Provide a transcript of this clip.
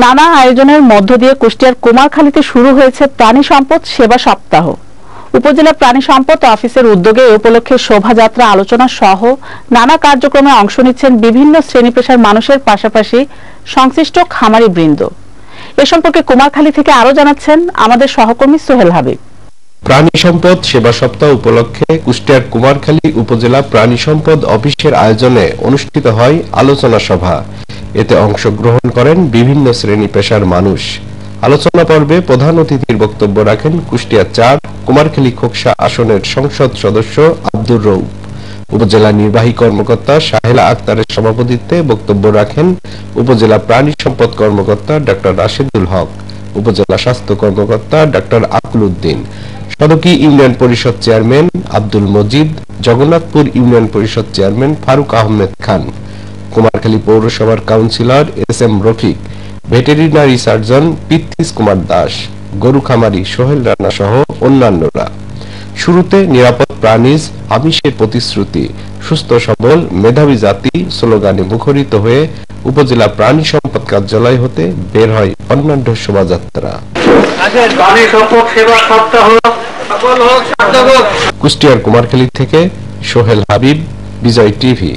নানা আয়োজনের মধ্য দিয়ে কুষ্টিয়ার কুমারখালীতে শুরু হয়েছে প্রাণী সম্পদ সেবা সপ্তাহ। উপজেলা প্রাণী সম্পদ অফিসের উদ্যোগে এ উপলক্ষে শোভাযাত্রা, আলোচনা সহ নানা কার্যক্রমে অংশ নিচ্ছেন বিভিন্ন শ্রেণী পেশার মানুষের পাশাপাশি সংশ্লিষ্ট খামারি বৃন্দ। এ সম্পর্কে কুমারখালী থেকে আরো জানাচ্ছেন আমাদের সহকর্মী সোহেল হাবিব। প্রাণী সম্পদ সেবা সপ্তাহ উপলক্ষে কুষ্টিয়ার কুমারখালী উপজেলা প্রাণী সম্পদ অফিসের আয়োজনে অনুষ্ঠিত হয় আলোচনা সভা। এতে অংশগ্রহণ করেন বিভিন্ন শ্রেণী পেশার মানুষ। আলোচনা পর্বে প্রধান অতিথির বক্তব্য রাখেন কুষ্টিয়া ৪ কুমারখালী খোকসা আসনের সংসদ সদস্য আব্দুর রউফ। উপজেলা নির্বাহী কর্মকর্তা সাহেলা আক্তারের সভাপতিত্বে বক্তব্য রাখেন উপজেলা প্রাণী সম্পদ কর্মকর্তা ডক্টর রাশেদুল হক, উপজেলা স্বাস্থ্য কর্মকর্তা ডক্টর আকুল উদ্দিন, সদকি ইউনিয়ন পরিষদ চেয়ারম্যান আব্দুল মজিদ, জগন্নাথপুর ইউনিয়ন পরিষদ চেয়ারম্যান ফারুক আহমেদ খান, কুমারখালী পৌরসভার councillor S M Rafiq, veterinary surgeon Prithwish Kumar Das, গরু খামারি সোহেল রানা সহ অন্যান্যরা। শুরুতে নিরাপদ প্রাণীজ আমিষের প্রতিশ্রুতি, সুস্থ সবল মেধাবী জাতি স্লোগানে মুখরিত হয়ে উপজেলা প্রাণী সম্পদ কার্যালয় হতে বের হয় অন্যান্য শোভাযাত্রা। কুষ্টিয়ার কুমারখালী থেকে সোহেল হাবিব, বিজয় টিভি।